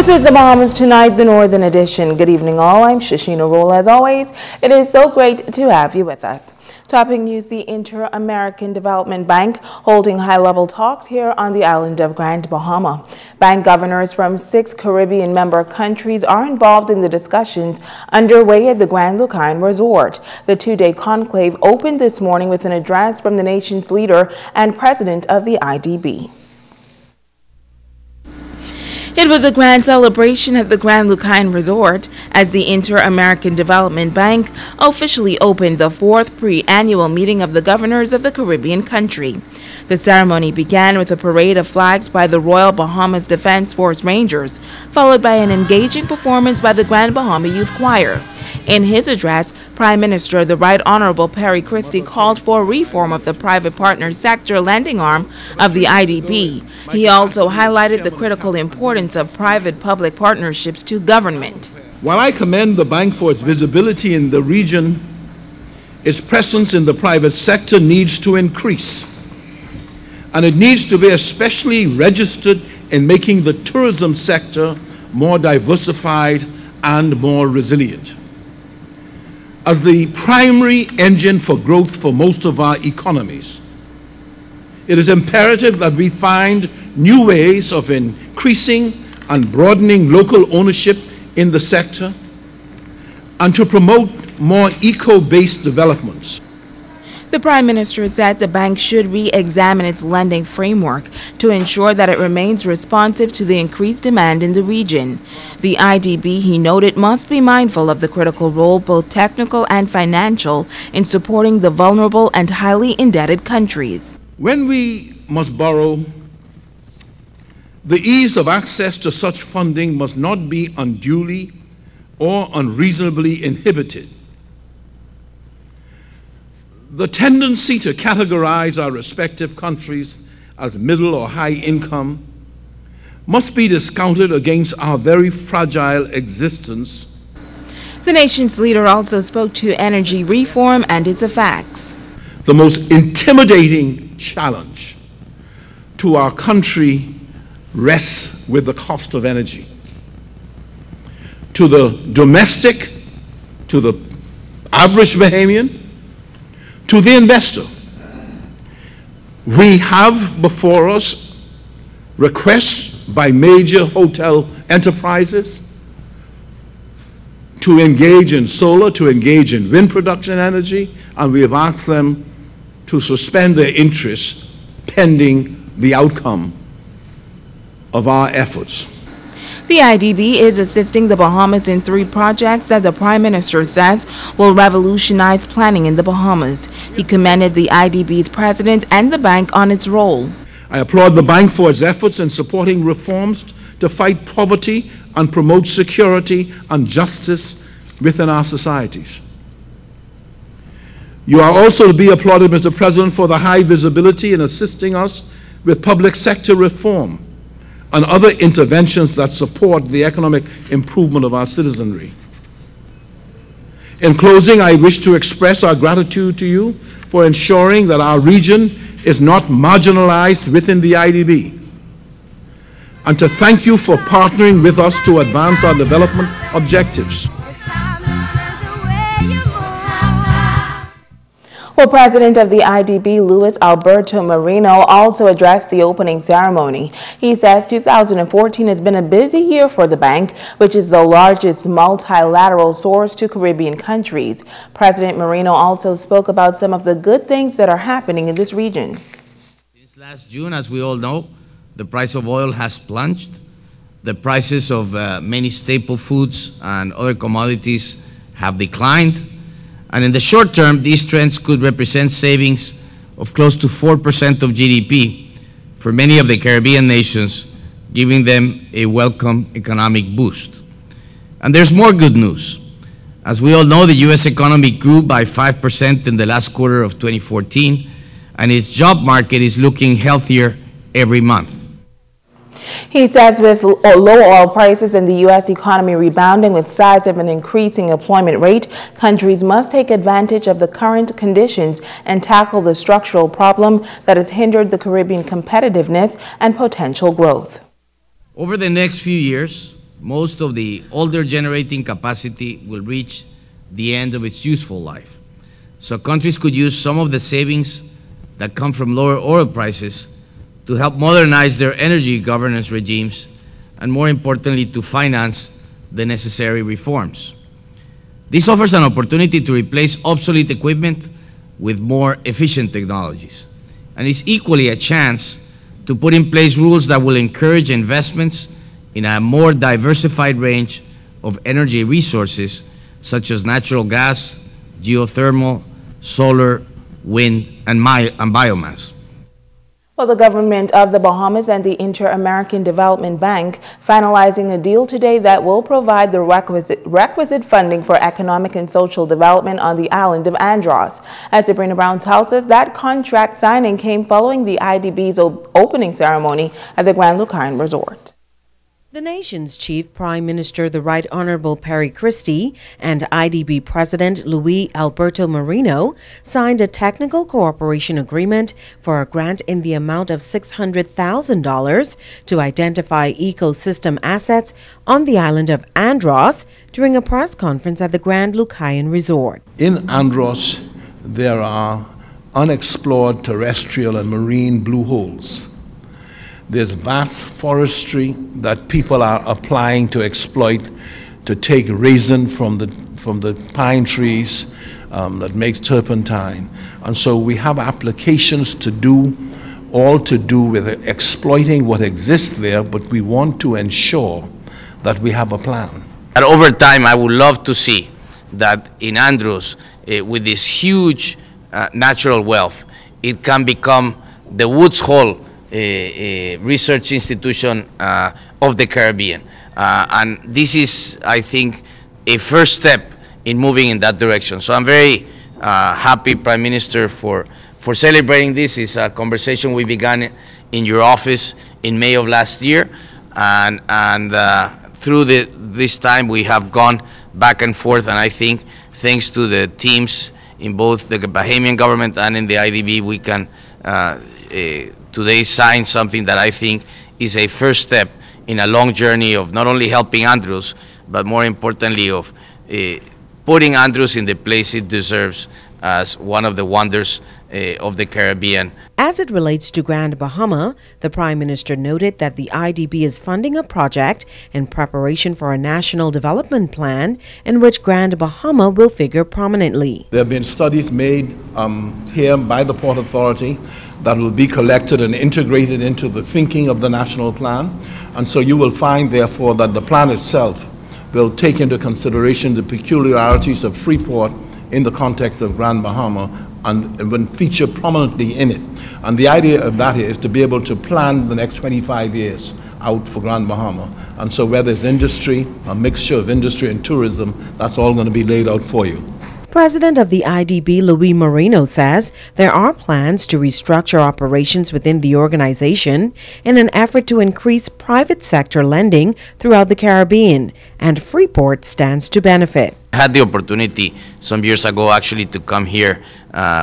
This is the Bahamas Tonight, the Northern Edition. Good evening, all. I'm Shashina Roll. As always, it is so great to have you with us. Topping news, the Inter-American Development Bank holding high-level talks here on the island of Grand Bahama. Bank governors from 6 Caribbean member countries are involved in the discussions underway at the Grand Lucayne Resort. The 2-day conclave opened this morning with an address from the nation's leader and president of the IDB. It was a grand celebration at the Grand Lucayne Resort as the Inter-American Development Bank officially opened the 4th pre-annual meeting of the governors of the Caribbean country. The ceremony began with a parade of flags by the Royal Bahamas Defense Force Rangers, followed by an engaging performance by the Grand Bahama Youth Choir. In his address, Prime Minister the Right Honorable Perry Christie called for reform of the private partner sector lending arm of the IDB. He also highlighted the critical importance of private-public partnerships to government. While I commend the bank for its visibility in the region, its presence in the private sector needs to increase. And it needs to be especially registered in making the tourism sector more diversified and more resilient. As the primary engine for growth for most of our economies, it is imperative that we find new ways of increasing and broadening local ownership in the sector and to promote more eco-based developments. The Prime Minister said the bank should re-examine its lending framework to ensure that it remains responsive to the increased demand in the region. The IDB, he noted, must be mindful of the critical role, both technical and financial, in supporting the vulnerable and highly indebted countries. When we must borrow, the ease of access to such funding must not be unduly or unreasonably inhibited. The tendency to categorize our respective countries as middle or high income must be discounted against our very fragile existence. The nation's leader also spoke to energy reform and its effects. The most intimidating challenge to our country rests with the cost of energy. To the domestic, to the average Bahamian, to the investor, we have before us requests by major hotel enterprises to engage in solar, to engage in wind production energy, and we have asked them to suspend their interest pending the outcome of our efforts. The IDB is assisting the Bahamas in 3 projects that the Prime Minister says will revolutionize planning in the Bahamas. He commended the IDB's president and the bank on its role. I applaud the bank for its efforts in supporting reforms to fight poverty and promote security and justice within our societies. You are also to be applauded, Mr. President, for the high visibility in assisting us with public sector reform and other interventions that support the economic improvement of our citizenry. In closing, I wish to express our gratitude to you for ensuring that our region is not marginalized within the IDB, and to thank you for partnering with us to advance our development objectives. Well, President of the IDB, Luis Alberto Moreno, also addressed the opening ceremony. He says 2014 has been a busy year for the bank, which is the largest multilateral source to Caribbean countries. President Moreno also spoke about some of the good things that are happening in this region. Since last June, as we all know, the price of oil has plunged. The prices of many staple foods and other commodities have declined. And in the short term, these trends could represent savings of close to 4% of GDP for many of the Caribbean nations, giving them a welcome economic boost. And there's more good news. As we all know, the U.S. economy grew by 5% in the last quarter of 2014, and its job market is looking healthier every month. He says with low oil prices and the U.S. economy rebounding with signs of an increasing employment rate, countries must take advantage of the current conditions and tackle the structural problem that has hindered the Caribbean competitiveness and potential growth. Over the next few years, Most of the older generating capacity will reach the end of its useful life. So countries could use some of the savings that come from lower oil prices to help modernize their energy governance regimes, and more importantly, to finance the necessary reforms. This offers an opportunity to replace obsolete equipment with more efficient technologies, and is equally a chance to put in place rules that will encourage investments in a more diversified range of energy resources, such as natural gas, geothermal, solar, wind, and biomass. Well, the government of the Bahamas and the Inter-American Development Bank finalizing a deal today that will provide the requisite funding for economic and social development on the island of Andros. As Sabrina Brown tells us, that contract signing came following the IDB's opening ceremony at the Grand Lucayne Resort. The nation's chief prime minister, the Right Honorable Perry Christie, and IDB President Luis Alberto Moreno signed a technical cooperation agreement for a grant in the amount of $600,000 to identify ecosystem assets on the island of Andros during a press conference at the Grand Lucayne Resort. In Andros, there are unexplored terrestrial and marine blue holes. There's vast forestry that people are applying to exploit, to take resin from the pine trees that make turpentine. And so we have applications to do, all to do with exploiting what exists there, but we want to ensure that we have a plan. And over time, I would love to see that in Andros, with this huge natural wealth, it can become the Woods Hole research institution of the Caribbean. And this is, I think, a first step in moving in that direction. So I'm very happy, Prime Minister, for celebrating this. It's a conversation we began in your office in May of last year. And through this time, we have gone back and forth. And I think, thanks to the teams in both the Bahamian government and in the IDB, we can today sign something that I think is a first step in a long journey of not only helping Andros, but more importantly of putting Andros in the place it deserves as one of the wonders of the Caribbean. As it relates to Grand Bahama, the Prime Minister noted that the IDB is funding a project in preparation for a national development plan in which Grand Bahama will figure prominently. There have been studies made here by the Port Authority that will be collected and integrated into the thinking of the national plan. And so you will find, therefore, that the plan itself will take into consideration the peculiarities of Freeport in the context of Grand Bahama and will feature prominently in it. And the idea of that is to be able to plan the next 25 years out for Grand Bahama. And so where there's industry, a mixture of industry and tourism, that's all going to be laid out for you. President of the IDB, Luis Moreno, says there are plans to restructure operations within the organization in an effort to increase private sector lending throughout the Caribbean, and Freeport stands to benefit. I had the opportunity some years ago actually to come here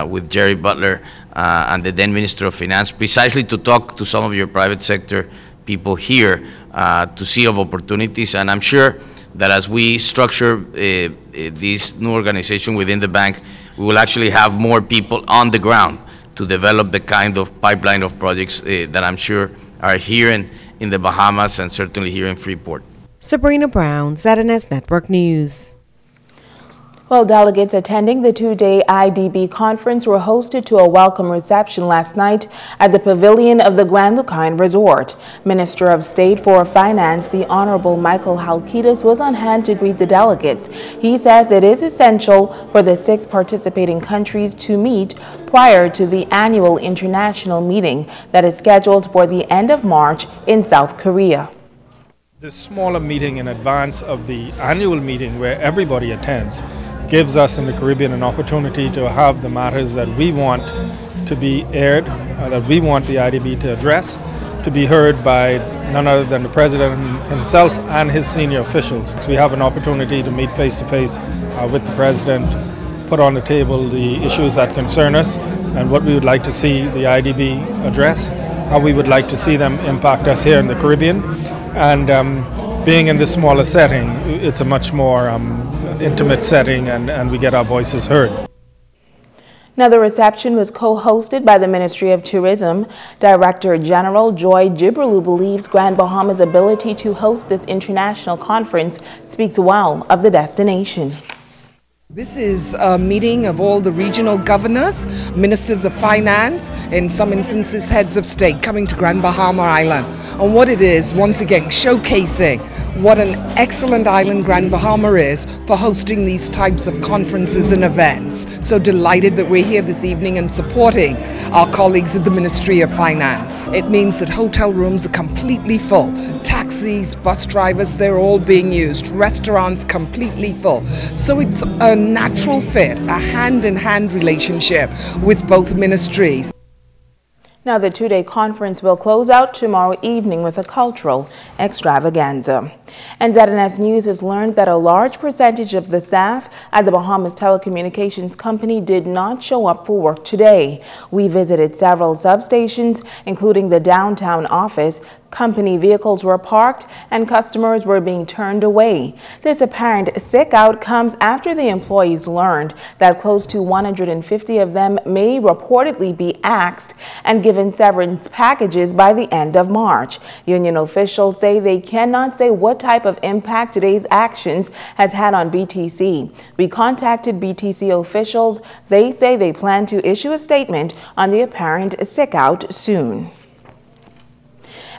with Jerry Butler and the then Minister of Finance, precisely to talk to some of your private sector people here to see of opportunities. And I'm sure that as we structure this new organization within the bank, we will actually have more people on the ground to develop the kind of pipeline of projects that I'm sure are here in the Bahamas and certainly here in Freeport. Sabrina Brown, ZNS Network News. Well, delegates attending the two-day IDB conference were hosted to a welcome reception last night at the pavilion of the Grand Lucayne Resort. Minister of State for Finance, the Honorable Michael Halkitis, was on hand to greet the delegates. He says it is essential for the 6 participating countries to meet prior to the annual international meeting that is scheduled for the end of March in South Korea. This smaller meeting in advance of the annual meeting where everybody attends gives us in the Caribbean an opportunity to have the matters that we want to be aired, that we want the IDB to address, to be heard by none other than the President himself and his senior officials. So we have an opportunity to meet face to face with the President, put on the table the issues that concern us and what we would like to see the IDB address, how we would like to see them impact us here in the Caribbean. And being in this smaller setting, it's a much more intimate setting, and we get our voices heard. Now, the reception was co-hosted by the Ministry of Tourism. Director General Joy Jibrulu believes Grand Bahama's ability to host this international conference speaks well of the destination. This is a meeting of all the regional governors, ministers of finance, in some instances heads of state coming to Grand Bahama Island. And what it is, once again, showcasing what an excellent island Grand Bahama is for hosting these types of conferences and events. So delighted that we're here this evening and supporting our colleagues at the Ministry of Finance. It means that hotel rooms are completely full. Taxis, bus drivers, they're all being used. Restaurants completely full. So it's a natural fit, a hand-in-hand relationship with both ministries. Now, the two-day conference will close out tomorrow evening with a cultural extravaganza. And ZNS News has learned that a large percentage of the staff at the Bahamas Telecommunications Company did not show up for work today. We visited several substations, including the downtown office. Company vehicles were parked and customers were being turned away. This apparent sick out comes after the employees learned that close to 150 of them may reportedly be axed and given severance packages by the end of March. Union officials say they cannot say what type of impact today's actions has had on BTC. We contacted BTC officials. They say they plan to issue a statement on the apparent sick out soon.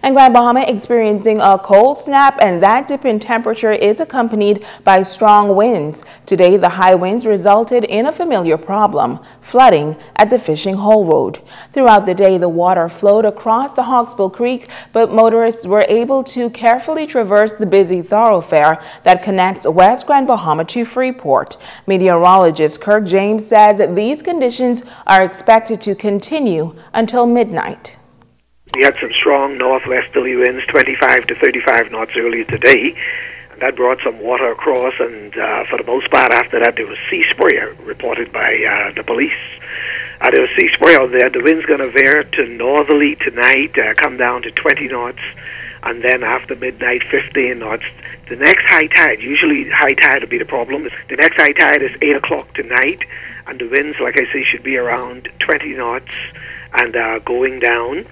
And Grand Bahama experiencing a cold snap, and that dip in temperature is accompanied by strong winds. Today, the high winds resulted in a familiar problem, flooding at the Fishing Hole Road. Throughout the day, the water flowed across the Hawksbill Creek, but motorists were able to carefully traverse the busy thoroughfare that connects West Grand Bahama to Freeport. Meteorologist Kirk James says that these conditions are expected to continue until midnight. We had some strong northwesterly winds, 25 to 35 knots earlier today, and that brought some water across, and for the most part after that there was sea spray reported by the police. There was sea spray out there. The wind's going to veer to northerly tonight, come down to 20 knots, and then after midnight 15 knots. The next high tide, usually high tide will be the problem. The next high tide is 8 o'clock tonight, and the winds, like I say, should be around 20 knots and going down.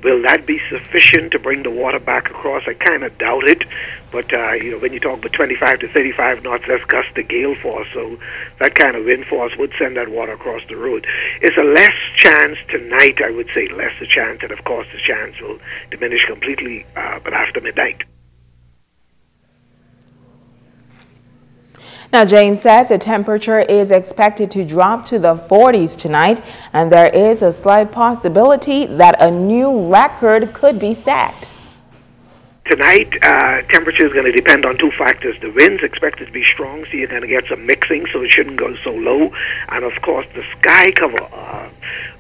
Will that be sufficient to bring the water back across? I kind of doubt it, but you know, when you talk about 25 to 35 knots, that's gust to gale force, so that kind of wind force would send that water across the road. It's a less chance tonight, I would say, less a chance, and of course the chance will diminish completely, but after midnight. Now, James says the temperature is expected to drop to the 40s tonight, and there is a slight possibility that a new record could be set. Tonight, temperature is going to depend on two factors. The wind's expected to be strong, so you're going to get some mixing, so it shouldn't go so low. And of course, the sky cover.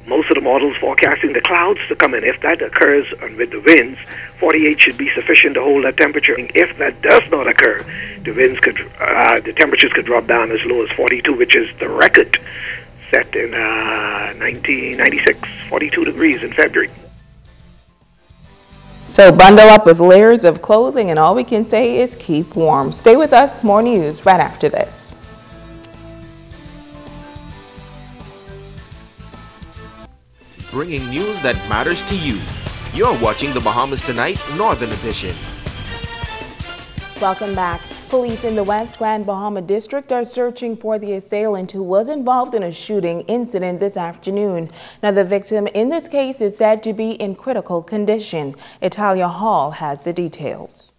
Most of the models forecasting the clouds to come in. If that occurs, and with the winds, 48 should be sufficient to hold that temperature. If that does not occur, the winds could, the temperatures could drop down as low as 42, which is the record set in 1996, 42 degrees in February. So bundle up with layers of clothing, and all we can say is keep warm. Stay with us. More news right after this. Bringing news that matters to you. You're watching the Bahamas Tonight Northern Edition. Welcome back. Police in the West Grand Bahama District are searching for the assailant who was involved in a shooting incident this afternoon. Now, the victim in this case is said to be in critical condition. Italia Hall has the details.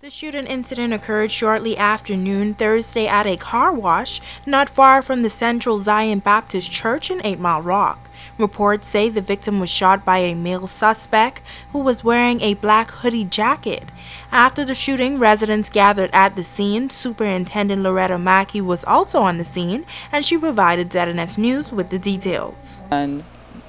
The shooting incident occurred shortly after noon Thursday at a car wash not far from the Central Zion Baptist Church in 8 Mile Rock. Reports say the victim was shot by a male suspect who was wearing a black hoodie jacket. After the shooting, residents gathered at the scene. Superintendent Loretta Mackey was also on the scene, and she provided ZNS News with the details. And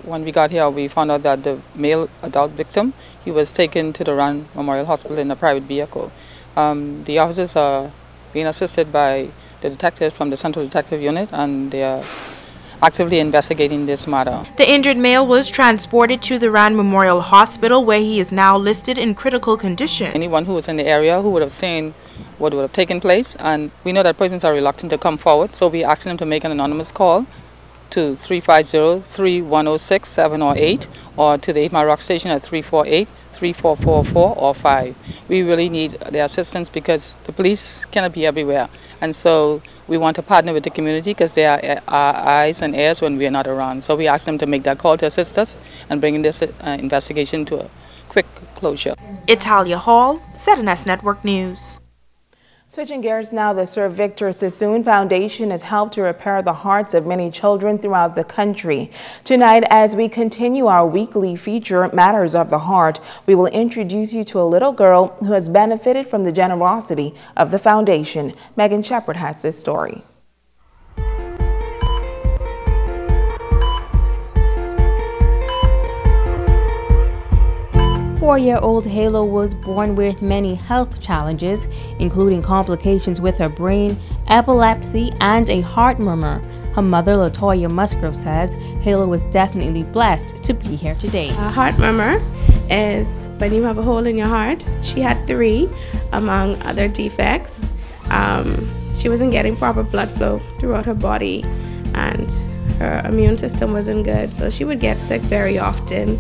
when we got here, we found out that the male adult victim, he was taken to the Rand Memorial Hospital in a private vehicle. The officers are being assisted by the detectives from the Central Detective Unit, and they are actively investigating this matter. The injured male was transported to the Rand Memorial Hospital, where he is now listed in critical condition. Anyone who was in the area who would have seen what would have taken place, and we know that persons are reluctant to come forward, so we asked them to make an anonymous call to 350-3106-7 or 8, or to the 8 Mile Rock Station at 348-3444 or 5. We really need their assistance because the police cannot be everywhere, and so we want to partner with the community because they are our eyes and ears when we are not around. So we asked them to make that call to assist us and bringing this investigation to a quick closure. Italia Hall, 7S Network News. Switching gears now, the Sir Victor Sassoon Foundation has helped to repair the hearts of many children throughout the country. Tonight, as we continue our weekly feature, Matters of the Heart, we will introduce you to a little girl who has benefited from the generosity of the foundation. Megan Shepard has this story. 4-year-old Halo was born with many health challenges, including complications with her brain, epilepsy, and a heart murmur. Her mother, Latoya Musgrove, says Halo was definitely blessed to be here today. A heart murmur is when you have a hole in your heart. She had 3, among other defects. She wasn't getting proper blood flow throughout her body, and her immune system wasn't good, so she would get sick very often.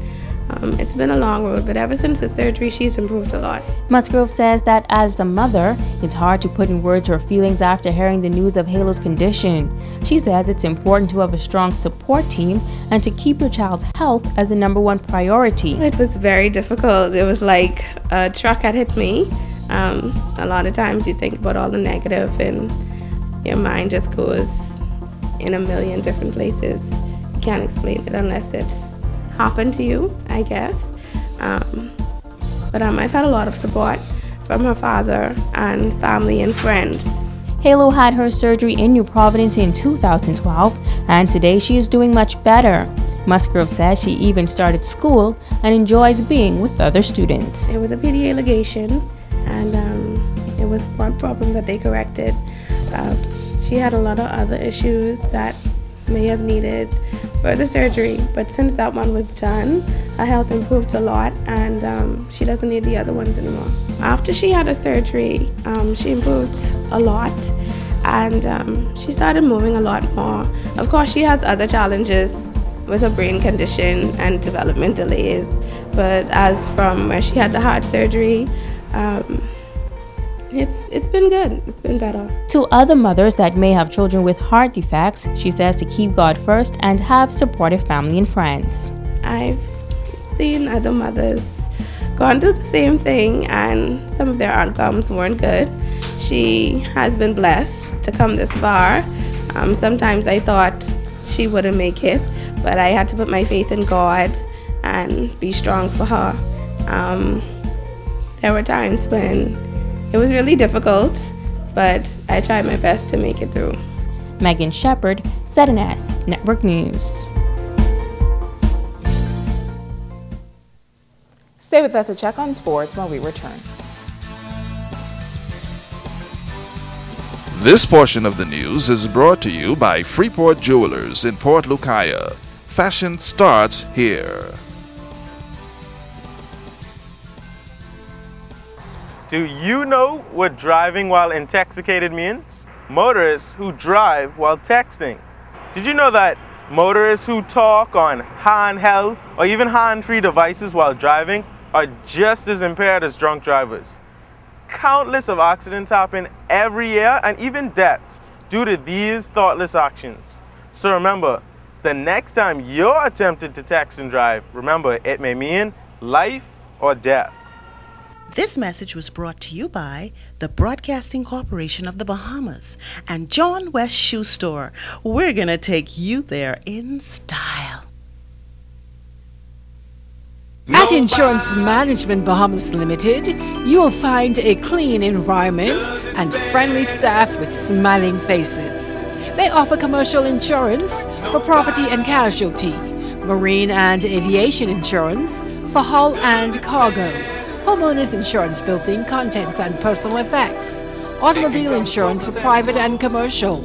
It's been a long road, but ever since the surgery, she's improved a lot. Musgrove says that as a mother, it's hard to put in words her feelings after hearing the news of Halo's condition. She says it's important to have a strong support team and to keep your child's health as the #1 priority. It was very difficult. It was like a truck had hit me. A lot of times you think about all the negative and your mind just goes in a million different places. You can't explain it unless it's happened to you, I guess. But I've had a lot of support from her father and family and friends. Halo had her surgery in New Providence in 2012, and today she is doing much better. Musgrove says she even started school and enjoys being with other students. It was a PDA ligation, and it was one problem that they corrected. She had a lot of other issues that may have needed further surgery, but since that one was done, her health improved a lot, and she doesn't need the other ones anymore. After she had her surgery, she improved a lot, and she started moving a lot more. Of course, she has other challenges with her brain condition and development delays, but as from where she had the heart surgery, it's been good. It's been better. To other mothers that may have children with heart defects, she says to keep God first and have supportive family and friends. I've seen other mothers gone through the same thing, and some of their outcomes weren't good. She has been blessed to come this far. Sometimes I thought she wouldn't make it, but I had to put my faith in God and be strong for her. There were times when it was really difficult, but I tried my best to make it through. Megan Shepard, 7S Network News. Stay with us to check on sports when we return. This portion of the news is brought to you by Freeport Jewelers in Port Lucaya. Fashion starts here. Do you know what driving while intoxicated means? Motorists who drive while texting. Did you know that motorists who talk on handheld or even hand-free devices while driving are just as impaired as drunk drivers? Countless of accidents happen every year, and even deaths due to these thoughtless actions. So remember, the next time you're tempted to text and drive, remember it may mean life or death. This message was brought to you by the Broadcasting Corporation of the Bahamas and John West Shoe Store. We're going to take you there in style. At Insurance Management Bahamas Limited, you will find a clean environment and friendly staff with smiling faces. They offer commercial insurance for property and casualty, marine and aviation insurance for hull and cargo, homeowners insurance, building contents and personal effects, automobile insurance for private and commercial,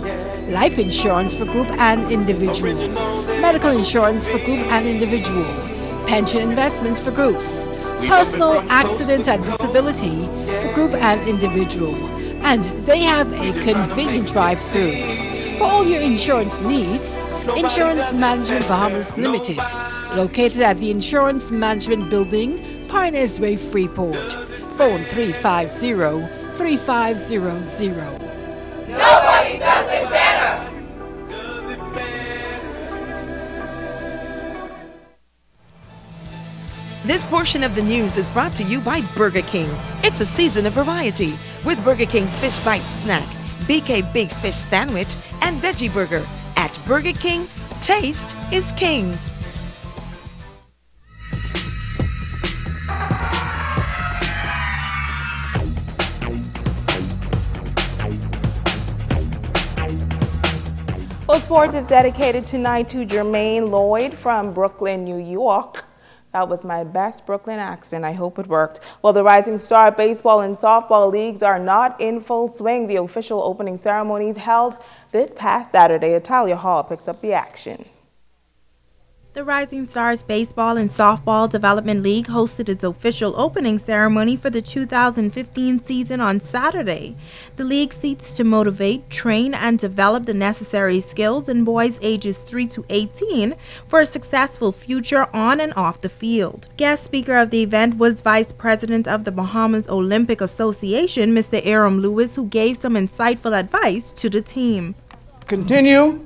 life insurance for group and individual, medical insurance for group and individual, pension investments for groups, personal accident and disability for group and individual, and they have a convenient drive-through. For all your insurance needs, Insurance Management Bahamas Limited, located at the Insurance Management Building, Pioneers Way, Freeport. Phone 350-3500. Nobody does it better. This portion of the news is brought to you by Burger King. It's a season of variety with Burger King's Fish Bites Snack, BK Big Fish Sandwich, and Veggie Burger. At Burger King, taste is king. Well, sports is dedicated tonight to Jermaine Lloyd from Brooklyn, New York. That was my best Brooklyn accent. I hope it worked. Well, the Rising Star baseball and softball leagues are not in full swing. The official opening ceremonies held this past Saturday. Italia Hall picks up the action. The Rising Stars Baseball and Softball Development League hosted its official opening ceremony for the 2015 season on Saturday. The league seeks to motivate, train, and develop the necessary skills in boys ages 3 to 18 for a successful future on and off the field. Guest speaker of the event was Vice President of the Bahamas Olympic Association, Mr. Aram Lewis, who gave some insightful advice to the team. Continue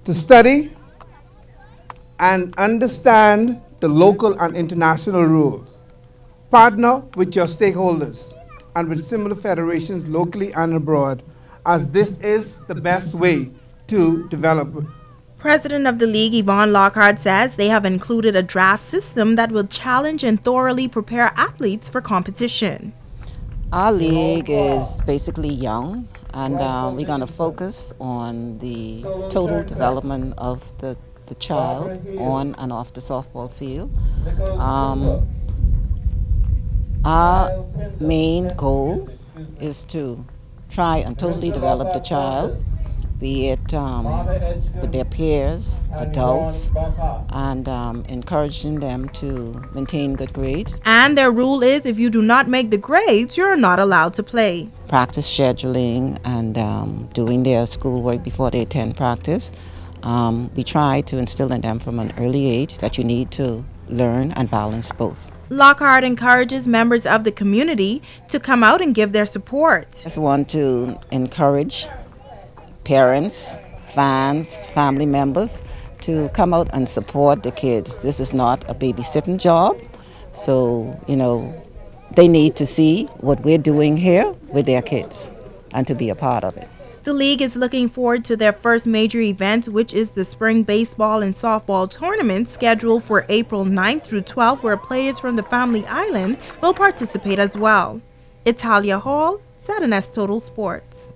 to study and understand the local and international rules. Partner with your stakeholders and with similar federations locally and abroad, as this is the best way to develop. President of the league, Yvonne Lockhart, says they have included a draft system that will challenge and thoroughly prepare athletes for competition. Our league is basically young, and we're going to focus on the total development of the child on and off the softball field. Our main goal is to try and totally develop the child, be it with their peers, adults, and encouraging them to maintain good grades. And their rule is if you do not make the grades, you're not allowed to play. Practice scheduling and doing their schoolwork before they attend practice. We try to instill in them from an early age that you need to learn and balance both. Lockhart encourages members of the community to come out and give their support. I just want to encourage parents, fans, family members to come out and support the kids. This is not a babysitting job, so, they need to see what we're doing here with their kids and to be a part of it. The league is looking forward to their first major event, which is the spring baseball and softball tournament scheduled for April 9th through 12th, where players from the Family Island will participate as well. Italia Hall, Saturn S Total Sports.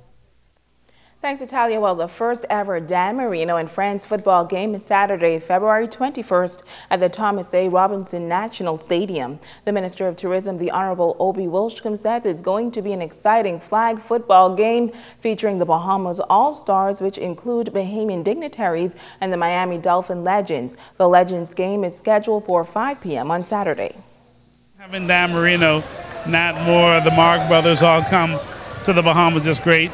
Thanks, Italia. Well, the first ever Dan Marino and Friends football game is Saturday, February 21st at the Thomas A. Robinson National Stadium. The Minister of Tourism, the Honorable Obi Wilshcombe, says it's going to be an exciting flag football game featuring the Bahamas All-Stars, which include Bahamian dignitaries and the Miami Dolphin Legends. The Legends game is scheduled for 5 p.m. on Saturday. Having Dan Marino, Nat Moore, the Mark brothers all come to the Bahamas is great.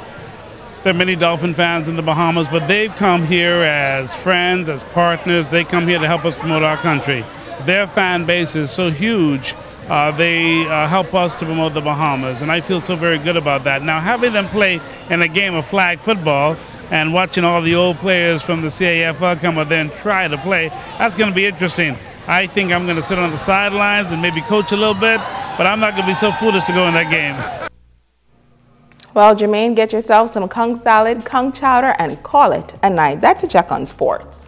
There are many Dolphin fans in the Bahamas, but they've come here as friends, as partners. They come here to help us promote our country. Their fan base is so huge, they help us to promote the Bahamas, and I feel so very good about that. Now, having them play in a game of flag football and watching all the old players from the CAFL come up there and try to play, that's going to be interesting. I think I'm going to sit on the sidelines and maybe coach a little bit, but I'm not going to be so foolish to go in that game. Well, Jermaine, get yourself some conch salad, conch chowder, and call it a night. That's a check on sports.